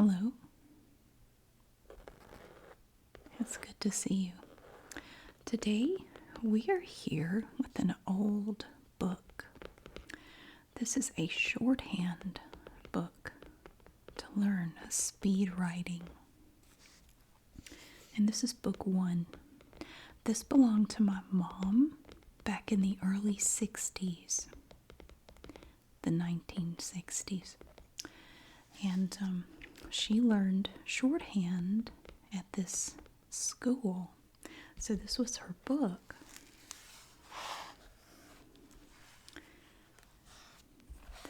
Hello. It's good to see you. Today we are here with an old book. This is a shorthand book to learn speed writing. And this is book 1. This belonged to my mom back in the early 60s, the 1960s. And she learned shorthand at this school. So this was her book.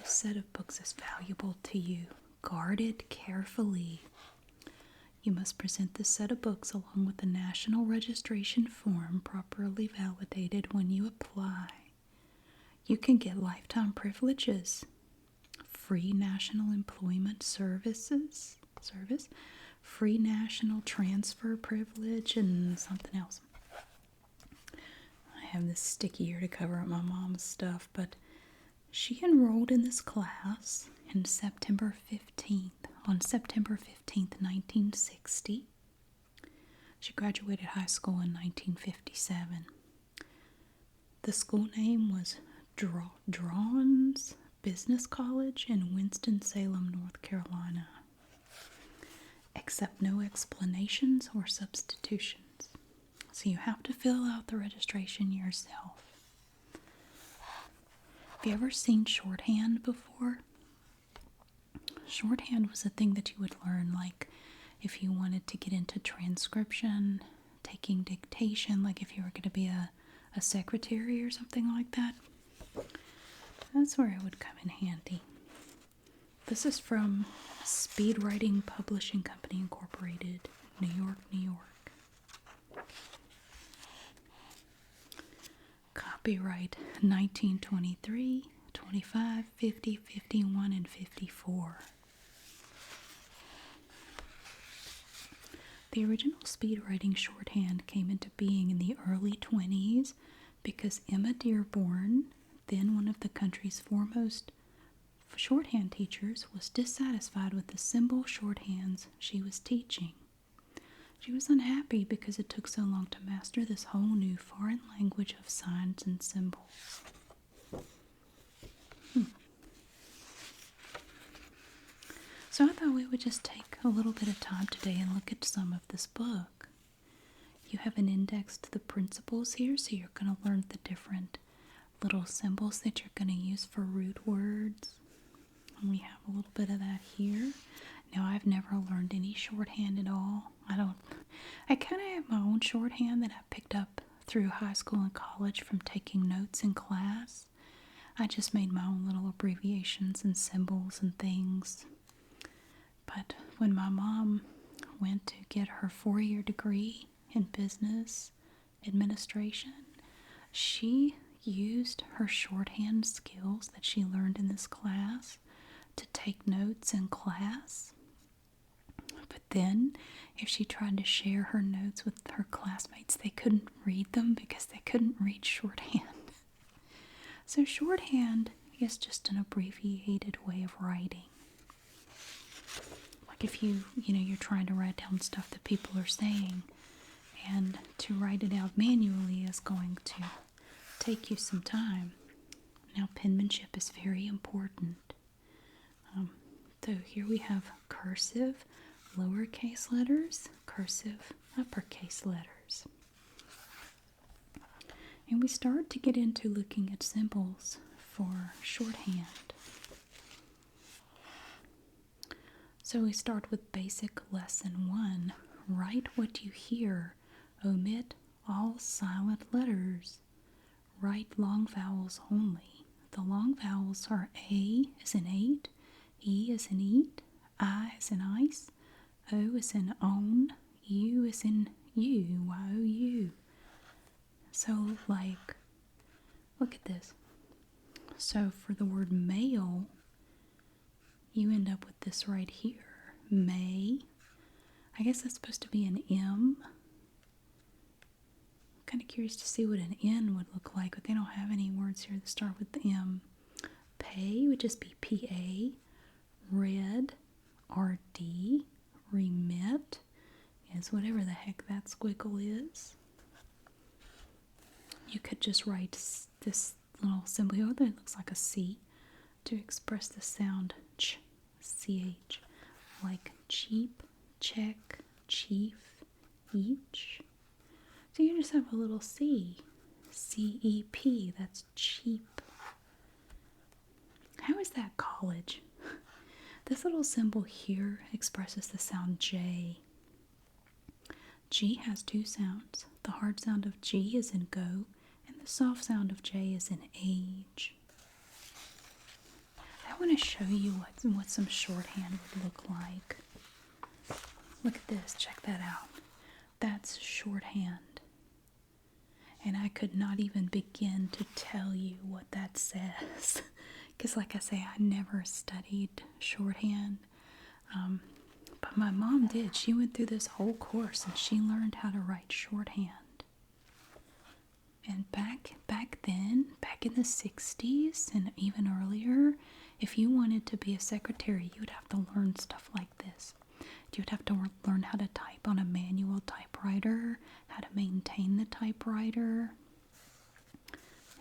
This set of books is valuable to you. Guard it carefully. You must present this set of books along with the national registration form properly validated when you apply. You can get lifetime privileges, free national employment service, free national transfer privilege, and something else. I have this sticky here to cover up my mom's stuff, but she enrolled in this class on September 15th, 1960. She graduated high school in 1957. The school name was Drawn's Business College in Winston-Salem, North Carolina. Accept no explanations or substitutions. So you have to fill out the registration yourself. Have you ever seen shorthand before? Shorthand was a thing that you would learn, like if you wanted to get into transcription, taking dictation, like if you were going to be a secretary or something like that. That's where it would come in handy. This is from Speedwriting Publishing Company Incorporated, New York, New York. Copyright 1923, 25, 50, 51, and 54. The original speedwriting shorthand came into being in the early 20s because Emma Dearborn, then one of the country's foremost shorthand teachers, was dissatisfied with the symbol shorthands she was teaching. She was unhappy because it took so long to master this whole new foreign language of signs and symbols. So I thought we would just take a little bit of time today and look at some of this book. You have an index to the principles here, so you're going to learn the different little symbols that you're going to use for root words. And we have a little bit of that here. Now, I've never learned any shorthand at all. I kind of have my own shorthand that I picked up through high school and college from taking notes in class. I just made my own little abbreviations and symbols and things. But when my mom went to get her 4-year degree in business administration, she used her shorthand skills that she learned in this class to take notes in class. But then, if she tried to share her notes with her classmates, they couldn't read them because they couldn't read shorthand. So shorthand is just an abbreviated way of writing. Like if you're trying to write down stuff that people are saying, and to write it out manually is going to take you some time. Now, penmanship is very important. So here we have cursive, lowercase letters, cursive, uppercase letters. And we start to get into looking at symbols for shorthand. So we start with basic lesson 1. Write what you hear. Omit all silent letters. Write long vowels only. The long vowels are A as in 8, E as in eat, I as in ice, O as in own, U as in you, Y-O-U. So, like, look at this. So for the word male, you end up with this right here. May. I guess that's supposed to be an M. I'm kind of curious to see what an N would look like, but they don't have any words here that start with the M. Pay would just be P-A. Red, RD. Remit is whatever the heck that squiggle is. You could just write this little symbol here that looks like a C to express the sound ch, ch, like cheap, check, chief, each. So you just have a little C, CEP, that's cheap. How is that college? This little symbol here expresses the sound J. G has two sounds. The hard sound of G is in go, and the soft sound of J is in age. I want to show you what some shorthand would look like. Look at this, check that out. That's shorthand. And I could not even begin to tell you what that says. Because like I say, I never studied shorthand. But my mom did. She went through this whole course and she learned how to write shorthand. And back then, back in the 60s and even earlier, if you wanted to be a secretary, you would have to learn stuff like this. You would have to learn how to type on a manual typewriter, how to maintain the typewriter.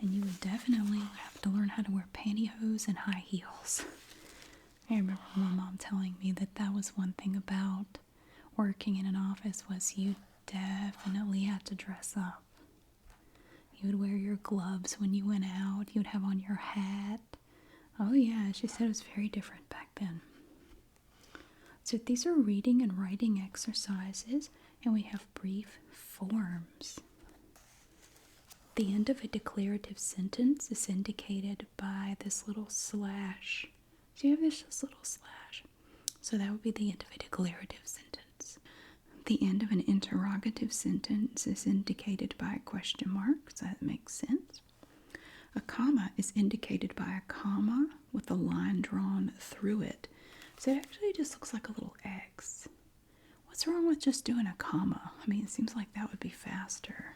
And you would definitely have to learn how to wear pantyhose and high heels. I remember my mom telling me that was one thing about working in an office was you definitely had to dress up. You would wear your gloves when you went out. You would have on your hat. Oh yeah, she said it was very different back then. So these are reading and writing exercises, and we have brief forms. The end of a declarative sentence is indicated by this little slash. So you have this little slash. So that would be the end of a declarative sentence. The end of an interrogative sentence is indicated by a question mark, so that makes sense. A comma is indicated by a comma with a line drawn through it. So it actually just looks like a little X. What's wrong with just doing a comma? I mean, it seems like that would be faster.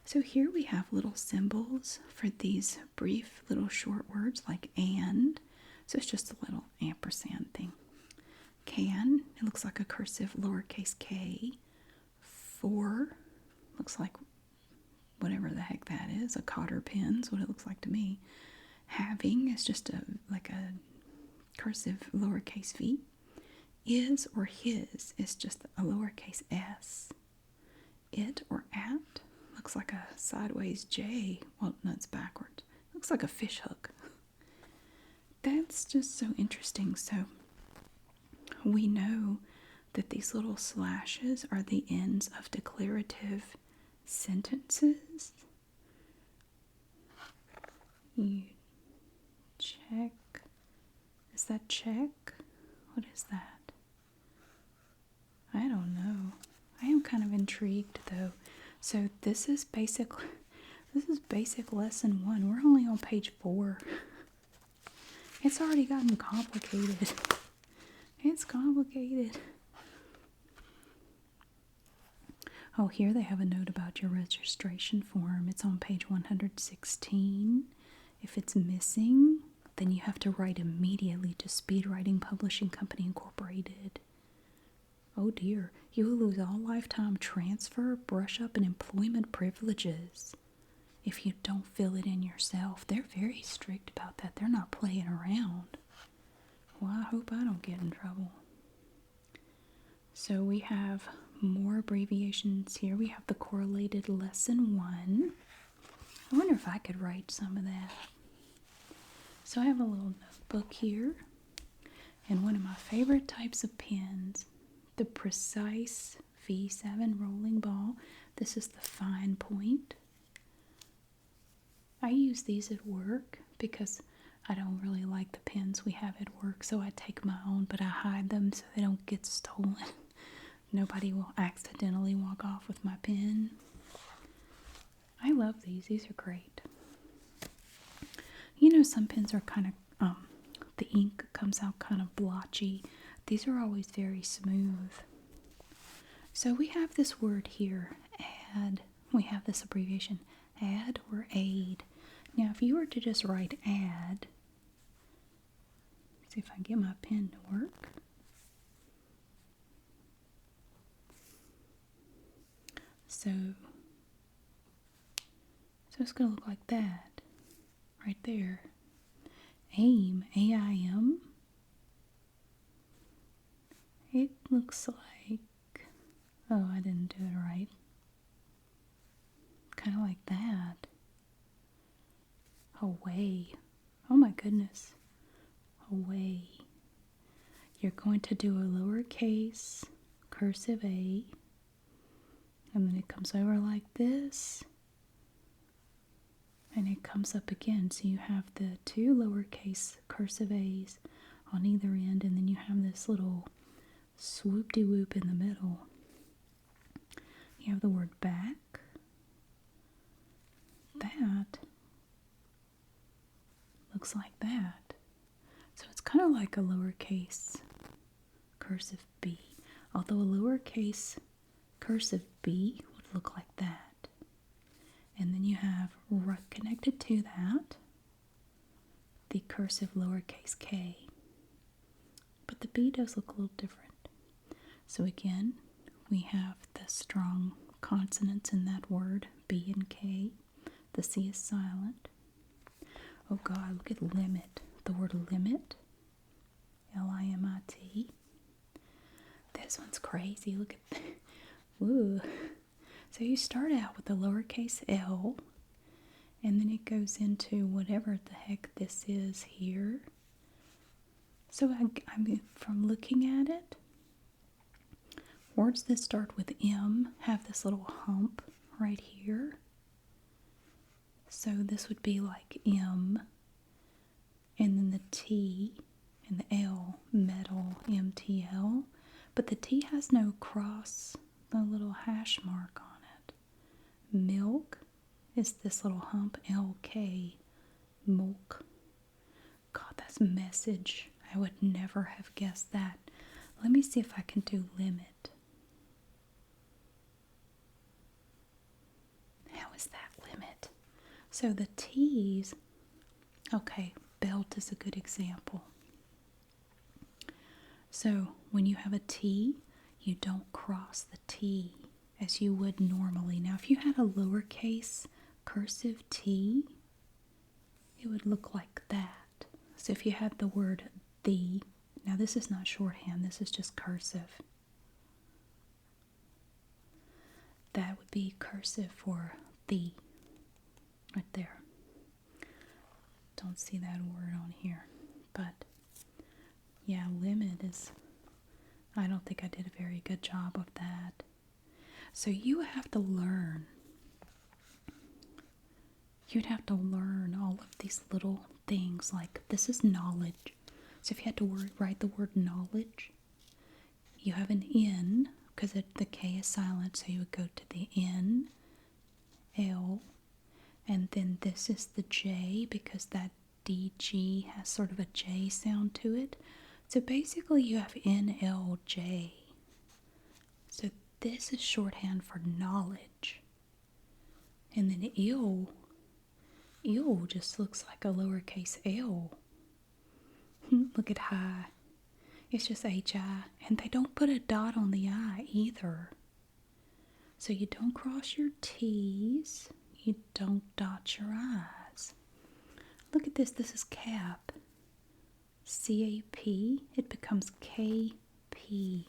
So here we have little symbols for these brief little short words like and. So it's just a little ampersand thing. Can, it looks like a cursive lowercase k. For, looks like whatever the heck that is. A cotter pen's what it looks like to me. Having is just like a cursive lowercase v. Is or his is just a lowercase s. It or at looks like a sideways J. Well, no, it's backwards. Looks like a fish hook. That's just so interesting. So we know that these little slashes are the ends of declarative sentences. You check. Is that check? What is that? I don't know. I am kind of intrigued though. So this is basic lesson 1. We're only on page 4. It's already gotten complicated. It's complicated. Oh, here they have a note about your registration form. It's on page 116. If it's missing, then you have to write immediately to Speedwriting Publishing Company Incorporated. Oh dear, you will lose all lifetime transfer, brush up, and employment privileges if you don't fill it in yourself. They're very strict about that. They're not playing around. Well, I hope I don't get in trouble. So we have more abbreviations here. We have the correlated lesson 1. I wonder if I could write some of that. So I have a little notebook here, and one of my favorite types of pens, the Precise V7 rolling ball. This is the fine point. I use these at work because I don't really like the pens we have at work, so I take my own, but I hide them so they don't get stolen. Nobody will accidentally walk off with my pen. I love these. These are great. You know, some pens are kind of, the ink comes out kind of blotchy. These are always very smooth. So we have this word here, add. We have this abbreviation, add or aid. Now, if you were to just write add, See if I can get my pen to work. So it's going to look like that right there. Aim, A-I-M. It looks like, oh, I didn't do it right. Kind of like that. Away. Oh my goodness. Away. You're going to do a lowercase cursive A, and then it comes over like this, and it comes up again. So you have the two lowercase cursive A's on either end, and then you have this little swoop-de-whoop in the middle. You have the word back. That looks like that. So it's kind of like a lowercase cursive B, although a lowercase cursive B would look like that. And then you have connected to that the cursive lowercase k. But the B does look a little different. So again, we have the strong consonants in that word, B and K. The C is silent. Oh God, look at limit. The word limit, L-I-M-I-T. This one's crazy. Look at that. Ooh. So you start out with the lowercase l, and then it goes into whatever the heck this is here. So I'm from looking at it, words that start with M have this little hump right here. So this would be like M, and then the T and the L, metal, M-T-L. But the T has no cross, no little hash mark on it. Milk is this little hump, L-K, milk. God, that's message. I would never have guessed that. Let me see if I can do limit. How is that limit? So the T's, okay, belt is a good example. So when you have a T, you don't cross the T as you would normally. Now if you had a lowercase cursive T, it would look like that. So if you had the word the, now this is not shorthand, this is just cursive. That would be cursive for the, right there. Don't see that word on here, but yeah, limit is, I don't think I did a very good job of that. So you have to learn. You'd have to learn all of these little things, like this is knowledge. So if you had to write the word knowledge, you have an N, because the K is silent, so you would go to the N, L, and then this is the J, because that DG has sort of a J sound to it. So basically you have NLJ. So this is shorthand for knowledge. And then ill just looks like a lowercase l. Look at high. It's just H-I. And they don't put a dot on the I either. So you don't cross your T's. You don't dot your I's. Look at this. This is cap. C-A-P. It becomes K-P.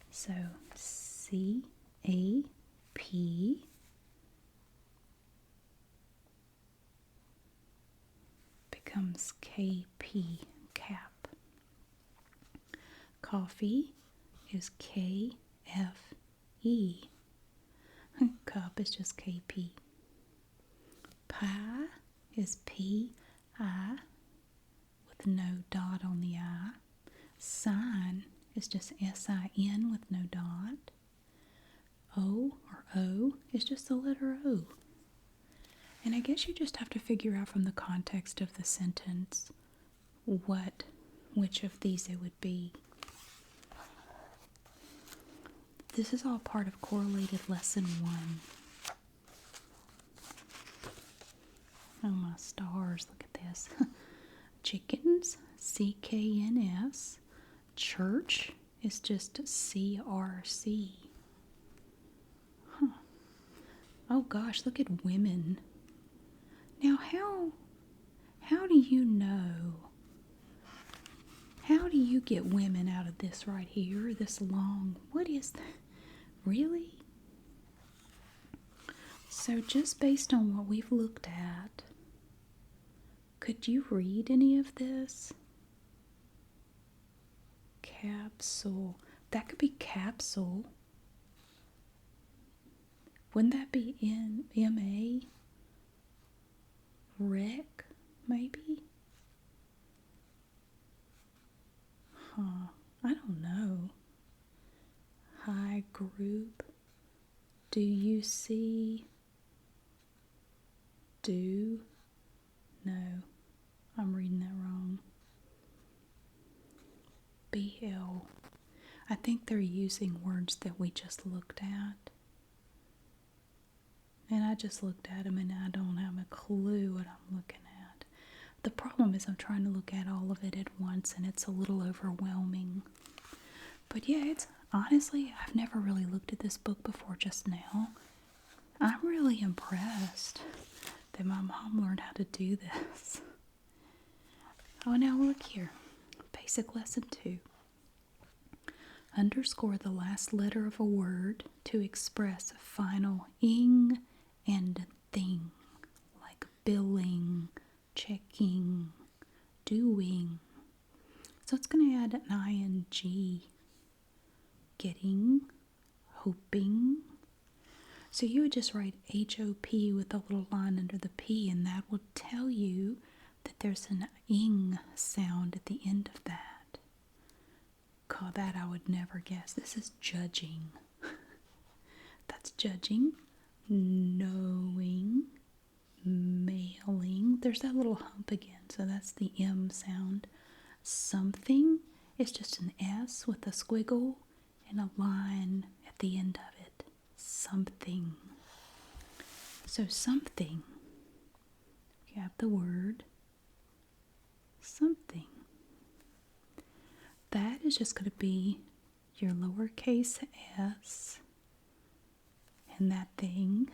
So C-A-P. Becomes K-P. Cap. Coffee is K-F-E. Cup is just K-P. Pie is P-I with no dot on the I. Sign is just S-I-N with no dot. O or O is just the letter O. And I guess you just have to figure out from the context of the sentence which of these it would be. This is all part of correlated lesson 1. Oh my stars, look at this. Chickens, CKNS. Church is just CRC. Huh. Oh gosh, look at women. Now how do you know? How do you get women out of this right here, this long? What is that? Really? So just based on what we've looked at, could you read any of this? Capsule. That could be capsule. Wouldn't that be in MA? Rec, maybe? Huh. I don't know. High group. Do you see? Do? No. I'm reading that wrong. BL. I think they're using words that we just looked at. And I just looked at them and I don't have a clue what I'm looking at. The problem is I'm trying to look at all of it at once and it's a little overwhelming. But yeah, it's honestly, I've never really looked at this book before just now. I'm really impressed that my mom learned how to do this. Oh, now look here. Basic lesson 2. Underscore the last letter of a word to express a final ing and thing, like billing, checking, doing. So it's going to add an ing. Getting, hoping. So you would just write HOP with a little line under the P, and that will tell you that there's an ing sound at the end of that. God, that I would never guess. This is judging. That's judging, knowing, mailing. There's that little hump again, so that's the M sound. Something is just an S with a squiggle and a line at the end of it. Something. So something. You have the word something. That is just going to be your lowercase s and that thing,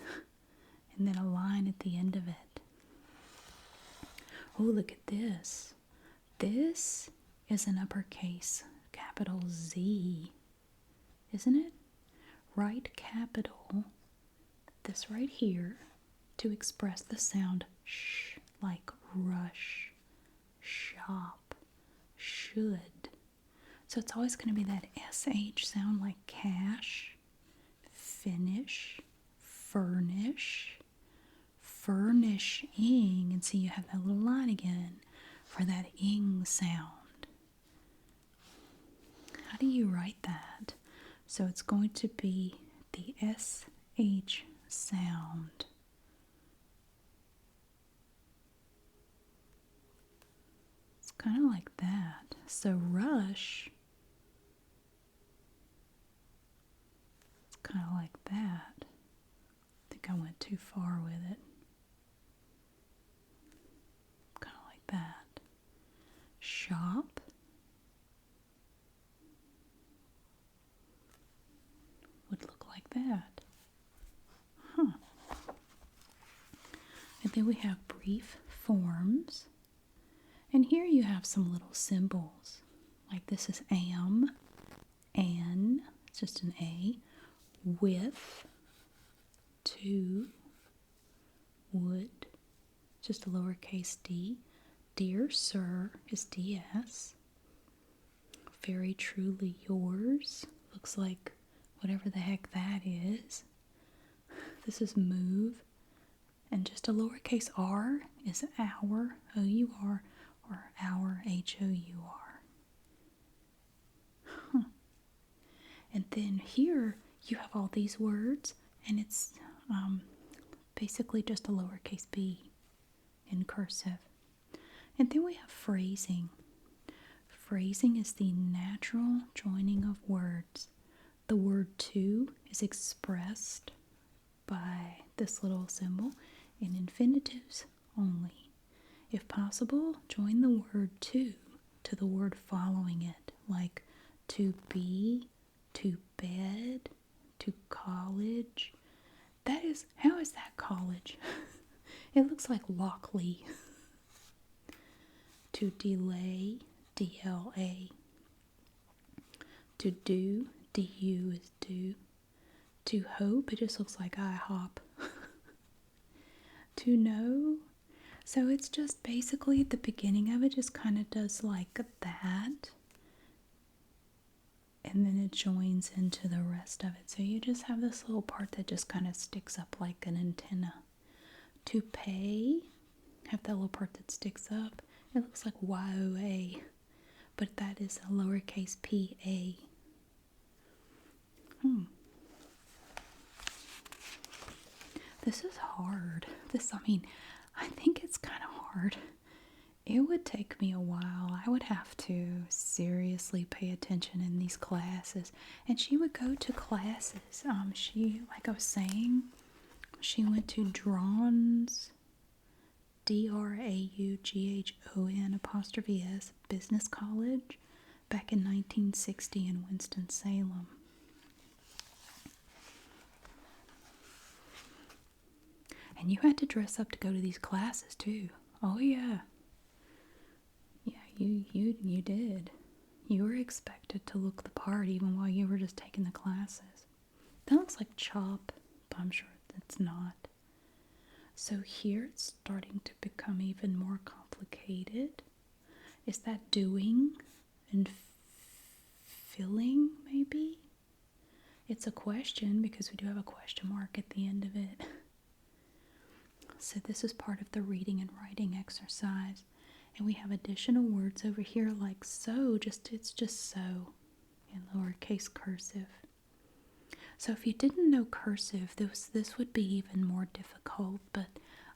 and then a line at the end of it. Oh, look at this. This is an uppercase capital Z, isn't it? Write capital, this right here, to express the sound sh, like rush, shop, should. So it's always going to be that SH sound, like cash, finish, furnish, furnishing. And see, you have that little line again for that ing sound. How do you write that? So it's going to be the SH sound. It's kind of like that. So rush, it's kind of like that. I think I went too far with it. Kind of like that. Shop. Would look like that. Huh. And then we have brief forms. And here you have some little symbols. Like this is am, an, it's just an A, with, to, would, just a lowercase d. Dear sir is DS. Very truly yours. Looks like whatever the heck that is. This is move. And just a lowercase r is our, O-U-R, or our, H-O-U-R. Huh. And then here you have all these words, and it's basically just a lowercase b in cursive. And then we have phrasing. Phrasing is the natural joining of words. The word to is expressed by this little symbol in infinitives only. If possible, join the word to to the word following it, like to be, to bed, to college. How is that college? It looks like Lockley. To delay, DLA. To do, DU is do. To hope, it just looks like IHOP. To know, so it's just basically at the beginning of it just kind of does like that. And then it joins into the rest of it. So you just have this little part that just kind of sticks up like an antenna. To pay, have that little part that sticks up. It looks like YOA, but that is a lowercase PA. This is hard. I think it's kind of hard. It would take me a while. I would have to seriously pay attention in these classes. And she would go to classes. Like I was saying, she went to Drawn's, DRAUGHON''S Business College back in 1960 in Winston-Salem. And you had to dress up to go to these classes too. Oh yeah. Yeah, you did. You were expected to look the part even while you were just taking the classes. That looks like chop, but I'm sure it's not. So here it's starting to become even more complicated. Is that doing and filling, maybe? It's a question because we do have a question mark at the end of it. So this is part of the reading and writing exercise. And we have additional words over here like so, it's just so in lowercase cursive. So if you didn't know cursive, this would be even more difficult, but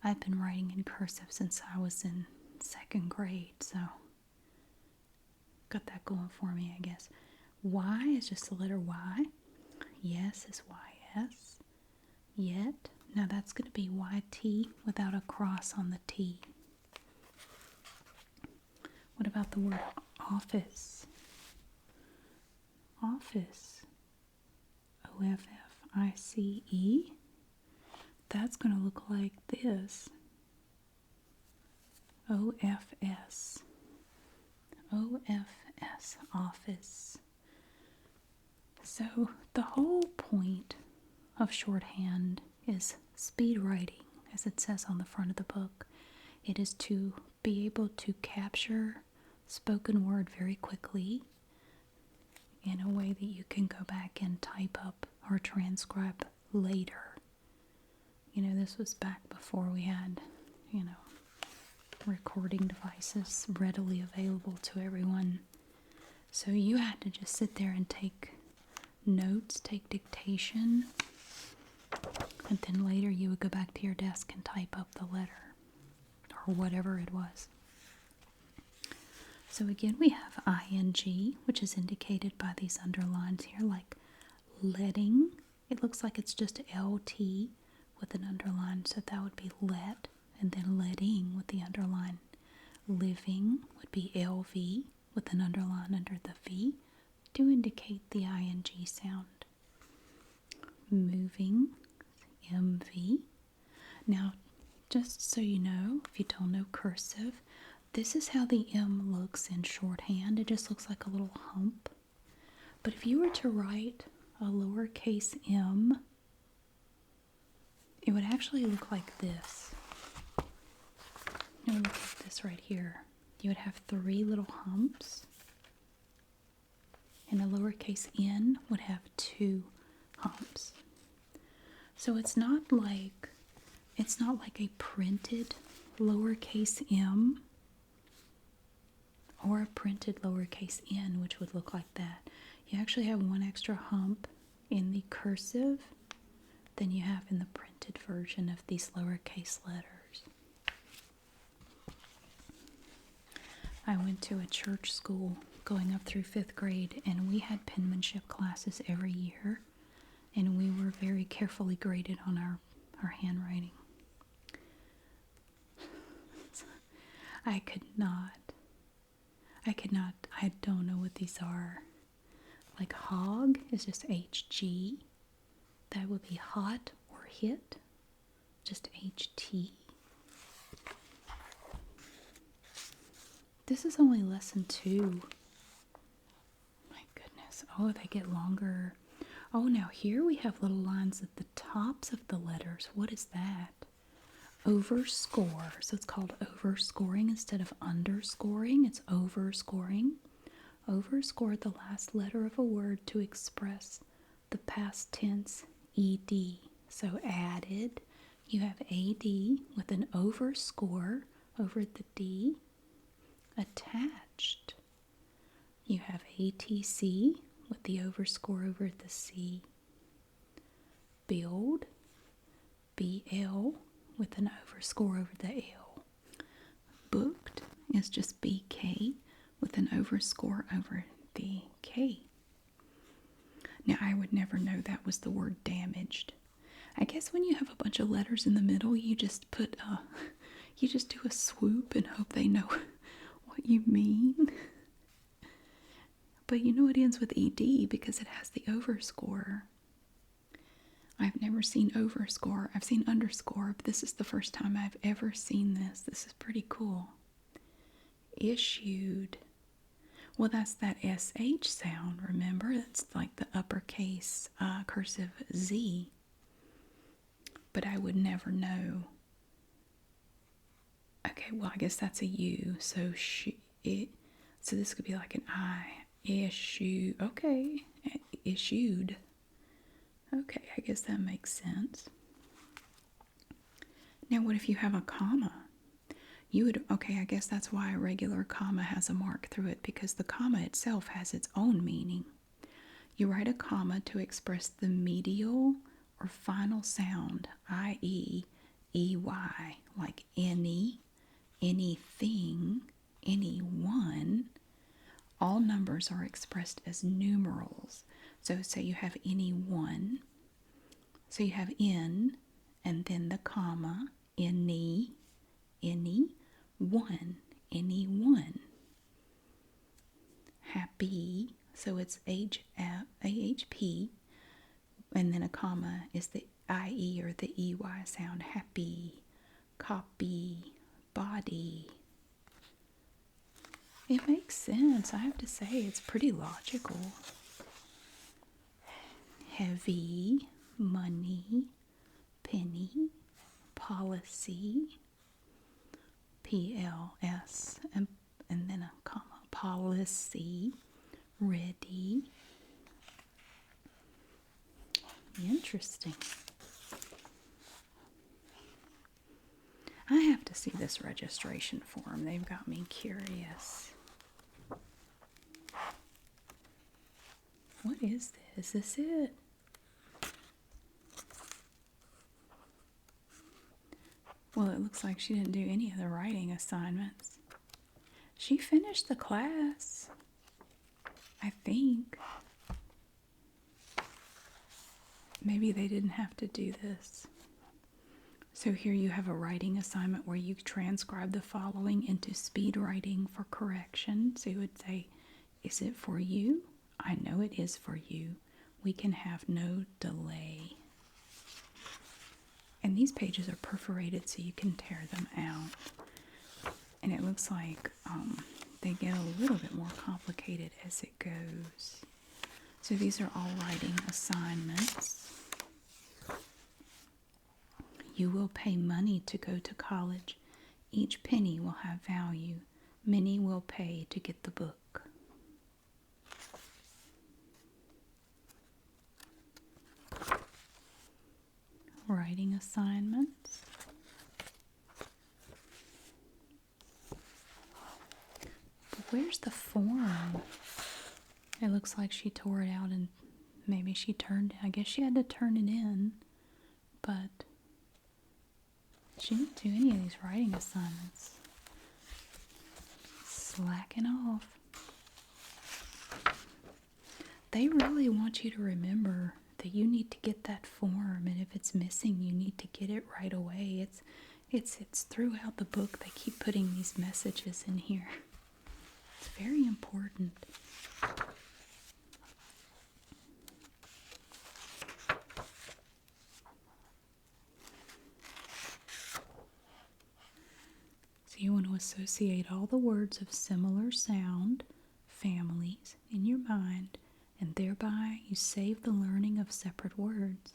I've been writing in cursive since I was in 2nd grade, so got that going for me, I guess. Y is just the letter Y. Yes is YS. Yet, now that's going to be YT without a cross on the T. What about the word office? Office. OFFICE. That's going to look like this. OFS. OFS. Office. So the whole point of shorthand is speed writing, as it says on the front of the book. It is to be able to capture spoken word very quickly in a way that you can go back and type up or transcribe later. This was back before we had, recording devices readily available to everyone. So you had to just sit there and take notes, take dictation, and then later you would go back to your desk and type up the letter or whatever it was. So again, we have ing, which is indicated by these underlines here, like letting. It looks like it's just LT with an underline, so that would be let, and then letting with the underline. Living would be LV with an underline under the V to indicate the ing sound. Moving, MV. Now, just so you know, if you don't know cursive, this is how the M looks in shorthand. It just looks like a little hump. But if you were to write a lowercase m, it would actually look like this. It would look like this right here. You would have 3 little humps, and a lowercase n would have 2 humps. So it's not like a printed lowercase m or a printed lowercase n, which would look like that. You actually have 1 extra hump in the cursive than you have in the printed version of these lowercase letters. I went to a church school going up through 5th grade, and we had penmanship classes every year, and we were very carefully graded on our handwriting. I don't know what these are. Like hog is just HG. That would be hot or hit, just HT. This is only lesson 2. My goodness. Oh, they get longer. Oh, now here we have little lines at the tops of the letters. What is that? Overscore. So it's called overscoring instead of underscoring. It's overscoring. Overscore the last letter of a word to express the past tense ed. So added, you have ad with an overscore over the d. Attached, you have atc with the overscore over the c. Build, bl with an overscore over the l. Booked is just bk with an overscore over the k. Now I would never know that was the word damaged. I guess when you have a bunch of letters in the middle, you just do a swoop and hope they know what you mean. But you know it ends with ed because it has the overscore. I've never seen overscore. I've seen underscore, but this is the first time I've ever seen this. This is pretty cool. Issued. Well, that's that SH sound, remember? It's like the uppercase cursive Z. But I would never know. Okay, well, I guess that's a U. So so this could be like an I. Issue. Okay. Issued. Okay, I guess that makes sense. Now, what if you have a comma? Okay, I guess that's why a regular comma has a mark through it, because the comma itself has its own meaning. You write a comma to express the medial or final sound, i.e., EY, like any, anything, anyone. All numbers are expressed as numerals. So say you have anyone. So you have in, and then the comma, any, one, anyone. Happy, so it's AHP, and then a comma is the IE or the EY sound. Happy, copy, body. It makes sense. I have to say, it's pretty logical. Heavy, money, penny, policy, PLS, and then a comma. Policy, ready. Interesting. I have to see this registration form. They've got me curious. What is this? Is this it? Well, it looks like she didn't do any of the writing assignments. She finished the class, I think. Maybe they didn't have to do this. So here you have a writing assignment where you transcribe the following into speed writing for correction. So you would say, is it for you? I know it is for you. We can have no delay. And these pages are perforated so you can tear them out. And it looks like they get a little bit more complicated as it goes. So these are all writing assignments. You will pay money to go to college. Each penny will have value. Many will pay to get the book. Writing assignments. But where's the form? It looks like she tore it out and maybe I guess she had to turn it in, but she didn't do any of these writing assignments. Slacking off. They really want you to remember that you need to get that form, and if it's missing, you need to get it right away. It's throughout the book. They keep putting these messages in here. It's It's very important. So you want to associate all the words of similar sound families in your mind, and thereby you save the learning of separate words.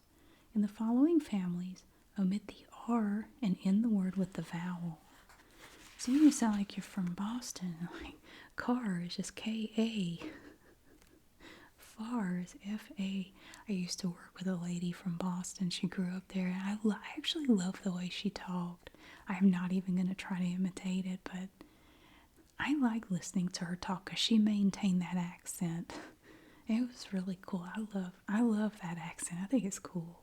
In the following families, omit the R and end the word with the vowel. So you sound like you're from Boston. Like car is just K-A. Far is F-A. I used to work with a lady from Boston. She grew up there. I actually love the way she talked. I'm not even going to try to imitate it, but I like listening to her talk because she maintained that accent. It was really cool. I love that accent. I think it's cool.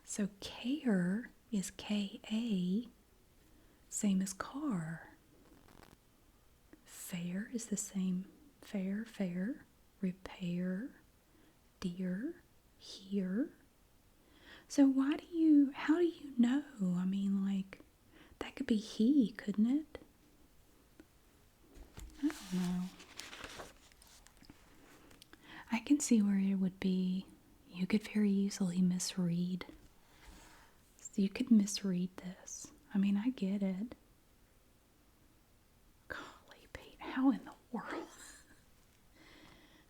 So care is K-A, same as car. Fair is the same. Fair. Repair, dear, here. So how do you know? I mean, like, that could be he, couldn't it? I don't know. I can see where it would be, you could very easily misread. So you could misread this. I mean, I get it. Golly, Pete, how in the world?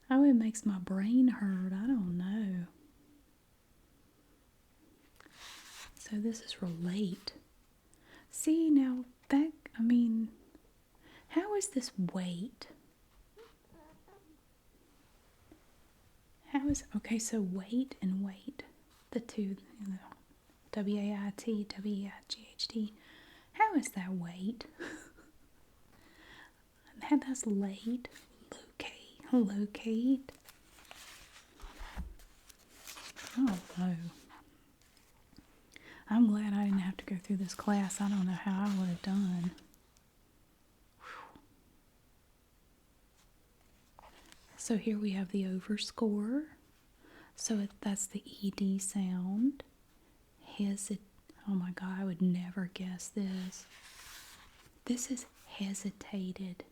How it makes my brain hurt, I don't know. So this is relate. See, now that, I mean, how is this weight? Okay, so weight and weight, the two, W-A-I-T, W-E-I-G-H-T. How is that weight? That's late. Locate. I don't know. I'm glad I didn't have to go through this class. I don't know how I would have done. Whew. So here we have the overscore. So that's the ED sound. Oh my God, I would never guess this. This is hesitated.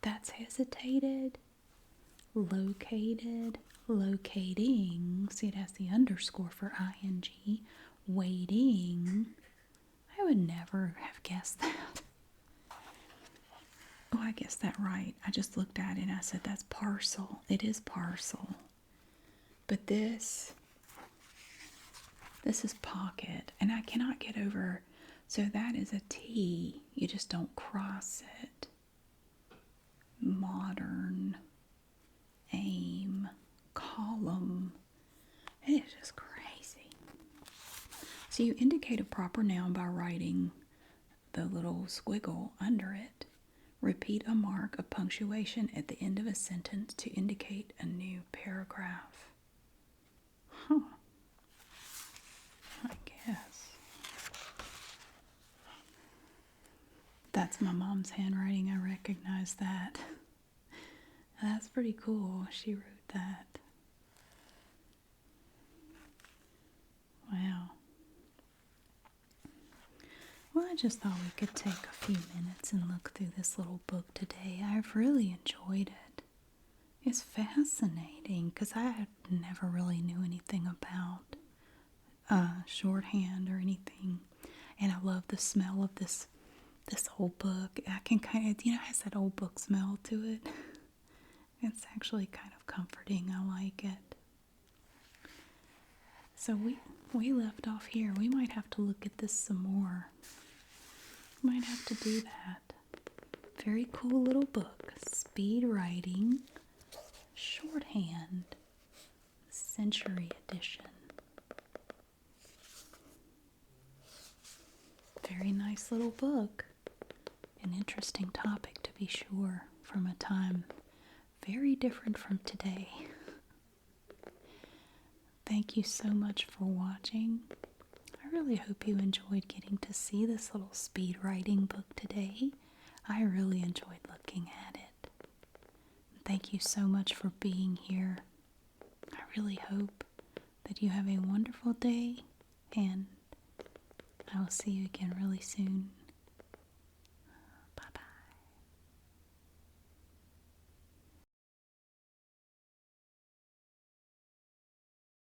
That's hesitated. Located. Locating. See, it has the underscore for ing. Waiting. I would never have guessed that. Oh, I guessed that right. I just looked at it and I said that's parcel. It is parcel. But this is pocket. And I cannot get over. So that is a T. You just don't cross it. Modern. Aim. Column. It is just crazy. So you indicate a proper noun by writing the little squiggle under it. Repeat a mark of punctuation at the end of a sentence to indicate a new paragraph. Huh. I guess. That's my mom's handwriting. I recognize that. That's pretty cool. She wrote that. Wow. Well, I just thought we could take a few minutes and look through this little book today. I've really enjoyed it. It's fascinating because I never really knew anything about shorthand or anything. And I love the smell of this old book. I can kind of, it has that old book smell to it. It's actually kind of comforting. I like it. So we left off here. We might have to look at this some more. Might have to do that. Very cool little book. Speedwriting. Shorthand. Century Edition. Very nice little book. An interesting topic to be sure, from a time very different from today. Thank you so much for watching. I really hope you enjoyed getting to see this little speed writing book today. I really enjoyed looking at it. Thank you so much for being here. I really hope that you have a wonderful day, and I will see you again really soon.